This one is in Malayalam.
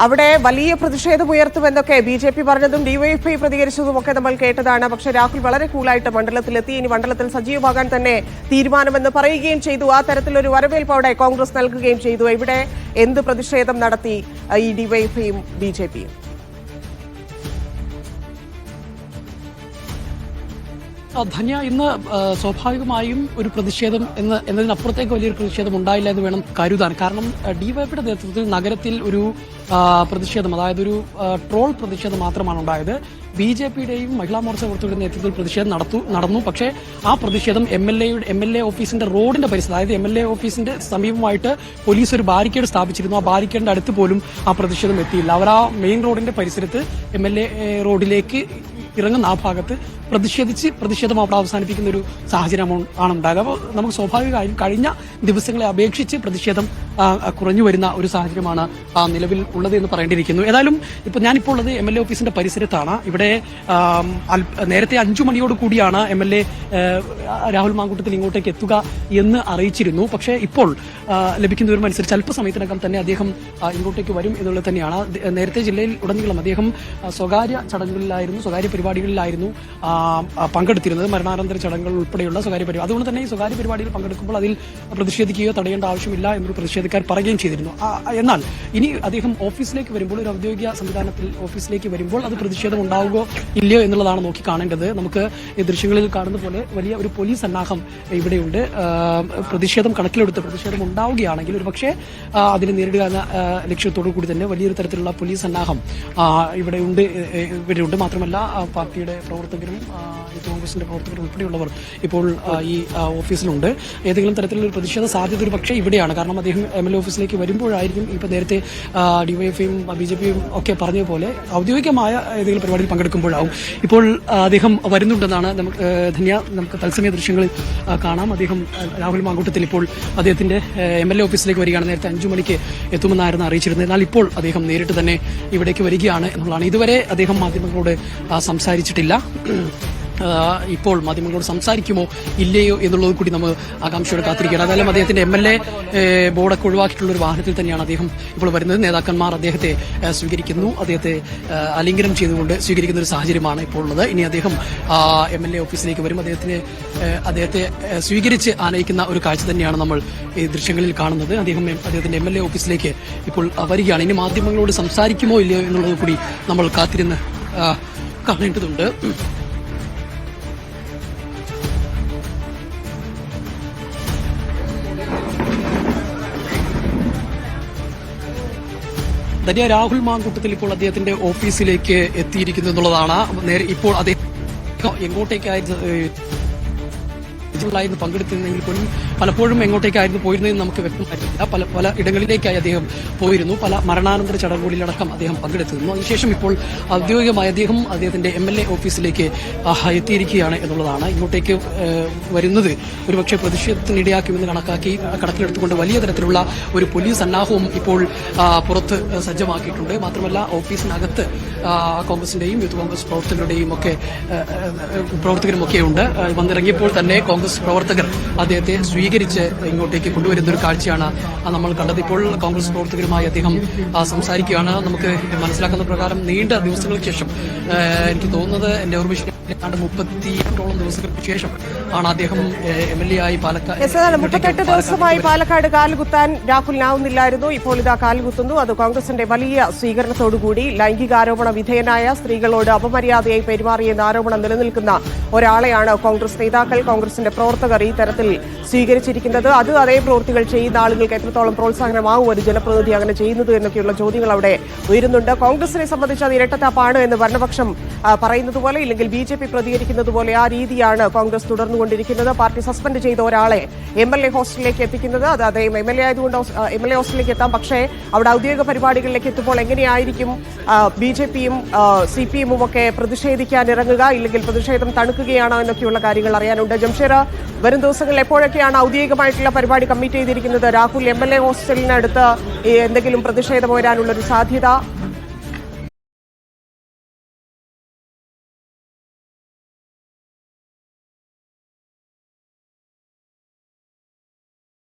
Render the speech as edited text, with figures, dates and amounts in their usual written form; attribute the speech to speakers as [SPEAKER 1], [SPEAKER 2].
[SPEAKER 1] അവിടെ വലിയ പ്രതിഷേധമുയർത്തുമെന്നൊക്കെ ബി.ജെ.പി പറഞ്ഞതും ഡിവൈഎഫ്ഐ പ്രതികരിച്ചതുമൊക്കെ നമ്മൾ കേട്ടതാണ്. പക്ഷേ രാഹുൽ വളരെ കൂളായിട്ട് മണ്ഡലത്തിലെത്തി. ഇനി മണ്ഡലത്തിൽ സജീവമാകാൻ തന്നെ തീരുമാനമെന്ന് പറയുകയും ചെയ്തു. ആ തരത്തിലൊരു വരവേൽപ്പ് അവിടെ കോൺഗ്രസ് നൽകുകയും ചെയ്തു. ഇവിടെ എന്ത് പ്രതിഷേധം നടത്തി ഈ ഡിവൈഎഫ്ഐയും ബി.ജെ.പിയും?
[SPEAKER 2] ധന്യ, ഇന്ന് സ്വാഭാവികമായും ഒരു പ്രതിഷേധം എന്നതിനപ്പുറത്തേക്ക് വലിയൊരു പ്രതിഷേധം ഉണ്ടായില്ല എന്ന് വേണം കരുതാൻ. കാരണം ഡിവൈഎഫ്ഐയുടെ നേതൃത്വത്തിൽ നഗരത്തിൽ ഒരു പ്രതിഷേധം, അതായത് ഒരു ട്രോൾ പ്രതിഷേധം മാത്രമാണ് ഉണ്ടായത്. ബി.ജെ.പിയുടെയും മഹിളാ മോർച്ച പ്രവർത്തകരുടെ നേതൃത്വത്തിൽ പ്രതിഷേധം നടന്നു. പക്ഷേ ആ പ്രതിഷേധം എം എൽ എ ഓഫീസിന്റെ റോഡിന്റെ പരിസരം, അതായത് എം എൽ എ ഓഫീസിന്റെ സമീപമായിട്ട് പോലീസ് ഒരു ബാരിക്കേഡ് സ്ഥാപിച്ചിരുന്നു. ആ ബാരിക്കേഡിന്റെ അടുത്ത് പോലും ആ പ്രതിഷേധം എത്തിയില്ല. അവർ ആ മെയിൻ റോഡിന്റെ പരിസരത്ത് എം.എൽ.എ. റോഡിലേക്ക് ഇറങ്ങുന്ന ആ ഭാഗത്ത് പ്രതിഷേധം അവിടെ അവസാനിപ്പിക്കുന്ന ഒരു സാഹചര്യം ആണ് ഉണ്ടായത്. അപ്പോൾ നമുക്ക് സ്വാഭാവികമായും കഴിഞ്ഞ ദിവസങ്ങളെ അപേക്ഷിച്ച് പ്രതിഷേധം കുറഞ്ഞു വരുന്ന ഒരു സാഹചര്യമാണ് നിലവിൽ ഉള്ളത് എന്ന് പറയേണ്ടിയിരിക്കുന്നു. ഏതായാലും ഞാനിപ്പോൾ ഉള്ളത് എം എൽ എ ഓഫീസിന്റെ പരിസരത്താണ്. ഇവിടെ നേരത്തെ 5 മണിയോട് കൂടിയാണ് എം.എൽ.എ. രാഹുൽ മാങ്കൂട്ടത്തിൽ ഇങ്ങോട്ടേക്ക് എത്തുക എന്ന് അറിയിച്ചിരുന്നു. പക്ഷേ ഇപ്പോൾ ലഭിക്കുന്ന വിവരമനുസരിച്ച് അല്പസമയത്തിനകം തന്നെ അദ്ദേഹം ഇങ്ങോട്ടേക്ക് വരും എന്നുള്ളത് തന്നെയാണ്. നേരത്തെ ജില്ലയിൽ ഉടനീളം അദ്ദേഹം സ്വകാര്യ പരിപാടികളിലായിരുന്നു പങ്കെടുത്തിരുന്നത്. മരണാനന്തര ചടങ്ങുകൾ ഉൾപ്പെടെയുള്ള സ്വകാര്യ പരിപാടി. അതുകൊണ്ട് തന്നെ ഈ സ്വകാര്യ പരിപാടിയിൽ പങ്കെടുക്കുമ്പോൾ അതിൽ പ്രതിഷേധിക്കുകയോ തടയേണ്ട ആവശ്യമില്ല എന്നൊരു പ്രതിഷേധക്കാർ പറയുകയും ചെയ്തിരുന്നു. എന്നാൽ ഇനി അദ്ദേഹം ഓഫീസിലേക്ക് വരുമ്പോൾ, ഒരു ഔദ്യോഗിക സംവിധാനത്തിൽ ഓഫീസിലേക്ക് വരുമ്പോൾ അത് പ്രതിഷേധം ഉണ്ടാവുകയോ ഇല്ലയോ എന്നുള്ളതാണ് നോക്കി കാണേണ്ടത്. നമുക്ക് ഈ ദൃശ്യങ്ങളിൽ കാണുന്ന പോലെ വലിയ ഒരു പോലീസ് സന്നാഹം ഇവിടെയുണ്ട്. പ്രതിഷേധം കണക്കിലെടുത്ത് പ്രതിഷേധം ഉണ്ടാവുകയാണെങ്കിൽ ഒരുപക്ഷെ അതിനെ നേരിടുക എന്ന ലക്ഷ്യത്തോടു കൂടി തന്നെ വലിയൊരു തരത്തിലുള്ള പോലീസ് സന്നാഹം ഇവിടെയുണ്ട്. മാത്രമല്ല പാർട്ടിയുടെ പ്രവർത്തകരും കോൺഗ്രസിന്റെ പ്രവർത്തകരും ഉൾപ്പെടെയുള്ളവർ ഇപ്പോൾ ഈ ഓഫീസിലുണ്ട്. ഏതെങ്കിലും തരത്തിലുള്ള ഒരു പ്രതിഷേധ സാധ്യത ഒരു പക്ഷേ ഇവിടെയാണ്. കാരണം അദ്ദേഹം എം.എൽ.എ. ഓഫീസിലേക്ക് വരുമ്പോഴായിരിക്കും ഇപ്പോൾ നേരത്തെ ഡിവൈഎഫ്ഐയും ബി.ജെ.പിയും ഒക്കെ പറഞ്ഞ പോലെ ഔദ്യോഗികമായ ഏതെങ്കിലും പരിപാടിയിൽ പങ്കെടുക്കുമ്പോഴാവും. ഇപ്പോൾ അദ്ദേഹം വരുന്നുണ്ടെന്നാണ് നമുക്ക് തത്സമയ ദൃശ്യങ്ങളിൽ കാണാം. അദ്ദേഹം രാഹുൽ മാങ്കൂട്ടത്തിൽ ഇപ്പോൾ അദ്ദേഹത്തിന്റെ എം.എൽ.എ. ഓഫീസിലേക്ക് വരികയാണ്. നേരത്തെ 5 മണിക്ക് എത്തുമെന്നായിരുന്നു അറിയിച്ചിരുന്നത്. എന്നാൽ ഇപ്പോൾ അദ്ദേഹം നേരിട്ട് തന്നെ ഇവിടേക്ക് വരികയാണ് എന്നുള്ളതാണ്. ഇതുവരെ അദ്ദേഹം മാധ്യമങ്ങളോട് സംസാരിച്ചിട്ടില്ല. ഇപ്പോൾ മാധ്യമങ്ങളോട് സംസാരിക്കുമോ ഇല്ലയോ എന്നുള്ളത് കൂടി നമ്മൾ ആകാംക്ഷയോടെ കാത്തിരിക്കുകയാണ്. അതായാലും അദ്ദേഹത്തിന്റെ എം.എൽ.എ. ബോർഡൊക്കെ ഒഴിവാക്കിയിട്ടുള്ള ഒരു വാഹനത്തിൽ തന്നെയാണ് അദ്ദേഹം ഇപ്പോൾ വരുന്നത്. നേതാക്കന്മാർ അദ്ദേഹത്തെ സ്വീകരിക്കുന്നു, അദ്ദേഹത്തെ ആലിംഗനം ചെയ്തുകൊണ്ട് സ്വീകരിക്കുന്ന ഒരു സാഹചര്യമാണ് ഇപ്പോൾ ഉള്ളത്. ഇനി അദ്ദേഹം എം.എൽ.എ. ഓഫീസിലേക്ക് വരും. അദ്ദേഹത്തെ സ്വീകരിച്ച് ആനയിക്കുന്ന ഒരു കാഴ്ച തന്നെയാണ് നമ്മൾ ഈ ദൃശ്യങ്ങളിൽ കാണുന്നത്. അദ്ദേഹത്തിന്റെ എം.എൽ.എ. ഓഫീസിലേക്ക് ഇപ്പോൾ വരികയാണ്. ഇനി മാധ്യമങ്ങളോട് സംസാരിക്കുമോ ഇല്ലയോ എന്നുള്ളത് കൂടി നമ്മൾ കാത്തിരുന്ന് കാണേണ്ടതുണ്ട്. രാഹുൽ മാങ്കൂട്ടത്തിൽ ഇപ്പോൾ അദ്ദേഹത്തിന്റെ ഓഫീസിലേക്ക് എത്തിയിരിക്കുന്നു എന്നുള്ളതാണ്. ഇപ്പോൾ അദ്ദേഹം എങ്ങോട്ടേക്കായിരുന്നു പങ്കെടുത്തിരുന്നെങ്കിൽ പോലും പലപ്പോഴും എങ്ങോട്ടേക്കായിരുന്നു പോയിരുന്നതെന്ന് നമുക്ക് വ്യക്തമായിരുന്നില്ല. പല ഇടങ്ങളിലേക്കായി അദ്ദേഹം പോയിരുന്നു. പല മരണാനന്തര ചടങ്ങുകളിലടക്കം അദ്ദേഹം പങ്കെടുത്തിരുന്നു. അതിനുശേഷം ഇപ്പോൾ ഔദ്യോഗികമായി അദ്ദേഹത്തിന്റെ എം.എൽ.എ. ഓഫീസിലേക്ക് എത്തിയിരിക്കുകയാണ് എന്നുള്ളതാണ്. ഇങ്ങോട്ടേക്ക് വരുന്നത് ഒരുപക്ഷെ പ്രതിഷേധത്തിനിടയാക്കുമെന്ന് കണക്കിലെടുത്തുകൊണ്ട് വലിയ തരത്തിലുള്ള ഒരു പോലീസ് സന്നാഹവും ഇപ്പോൾ പുറത്ത് സജ്ജമാക്കിയിട്ടുണ്ട്. മാത്രമല്ല ഓഫീസിനകത്ത് കോൺഗ്രസിന്റെയും യൂത്ത് കോൺഗ്രസ് പ്രവർത്തകരും ഒക്കെ ഉണ്ട്. വന്നിറങ്ങിയപ്പോൾ തന്നെ കോൺഗ്രസ് പ്രവർത്തകർ അദ്ദേഹത്തെ സ്വീകരിച്ച് ഇങ്ങോട്ടേക്ക് കൊണ്ടുവരുന്ന ഒരു കാഴ്ചയാണ് നമ്മൾ കണ്ടത്. ഇപ്പോൾ കോൺഗ്രസ് പ്രവർത്തകരുമായി അദ്ദേഹം സംസാരിക്കുകയാണ്. നമുക്ക് മനസ്സിലാക്കുന്ന പ്രകാരം നീണ്ട ദിവസങ്ങൾക്ക് ശേഷം, എനിക്ക് തോന്നുന്നത് എന്റെ ഓർമ്മ 38ഓളം ദിവസങ്ങൾക്ക് ശേഷം ആണ് അദ്ദേഹം എം.എൽ.എ. ആയി പാലക്കാട്
[SPEAKER 1] 38 ദിവസമായി പാലക്കാട് കാലുകുത്താൻ രാഹുലിനാവുന്നില്ലായിരുന്നു. ഇപ്പോൾ ഇതാ കാലുകുത്തുന്നു. അത് കോൺഗ്രസിന്റെ വലിയ സ്വീകരണത്തോടുകൂടി. ലൈംഗികാരോപണ വിധേയനായ സ്ത്രീകളോട് അപമര്യാദയായി പെരുമാറിയെന്ന ആരോപണം നിലനിൽക്കുന്ന ഒരാളെയാണ് കോൺഗ്രസ് നേതാക്കൾ, കോൺഗ്രസിന്റെ പ്രവർത്തകർ ഈ തരത്തിൽ സ്വീകരിച്ചിരിക്കുന്നത്. അത് അതേ പ്രവൃത്തികൾ ചെയ്യുന്ന ആളുകൾക്ക് എത്രത്തോളം പ്രോത്സാഹനമാവും ഒരു ജനപ്രതിനിധി അങ്ങനെ ചെയ്യുന്നത് എന്നൊക്കെയുള്ള ചോദ്യങ്ങൾ അവിടെ ഉയരുന്നുണ്ട്. കോൺഗ്രസിനെ സംബന്ധിച്ച് അത് ഇരട്ടത്താപ്പാണ് എന്ന് ഭരണപക്ഷം പറയുന്നത് പോലെ, ഇല്ലെങ്കിൽ ബി.ജെ.പി പ്രതികരിക്കുന്നത് പോലെ ആ രീതിയാണ് കോൺഗ്രസ് തുടർന്നുകൊണ്ടിരിക്കുന്നത്. പാർട്ടി സസ്പെൻഡ് ചെയ്ത ഒരാളെ എം.എൽ.എ. ഹോസ്റ്റലിലേക്ക് എത്തിക്കുന്നത്, അത് അദ്ദേഹം എം.എൽ.എ. ആയതുകൊണ്ട് എം.എൽ.എ. ഹോസ്റ്റലിലേക്ക് എത്താം. പക്ഷേ അവിടെ ഔദ്യോഗിക പരിപാടികളിലേക്ക് എത്തുമ്പോൾ എങ്ങനെയായിരിക്കും ബി.ജെ.പിയും സി.പി.എമ്മും ഒക്കെ പ്രതിഷേധിക്കാൻ ഇറങ്ങുക, ഇല്ലെങ്കിൽ പ്രതിഷേധം തണുക്കുകയാണോ എന്നൊക്കെയുള്ള കാര്യങ്ങൾ അറിയാനുണ്ട്. ജംഷീർ, വരും ദിവസങ്ങളിൽ എപ്പോഴൊക്കെയാണ് ഔദ്യോഗികമായിട്ടുള്ള പരിപാടി കമ്മിറ്റ് ചെയ്തിരിക്കുന്നത്? രാഹുൽ എം.എൽ.എ. ഹോസ്റ്റലിനടുത്ത് എന്തെങ്കിലും പ്രതിഷേധം വരാനുള്ളൊരു സാധ്യത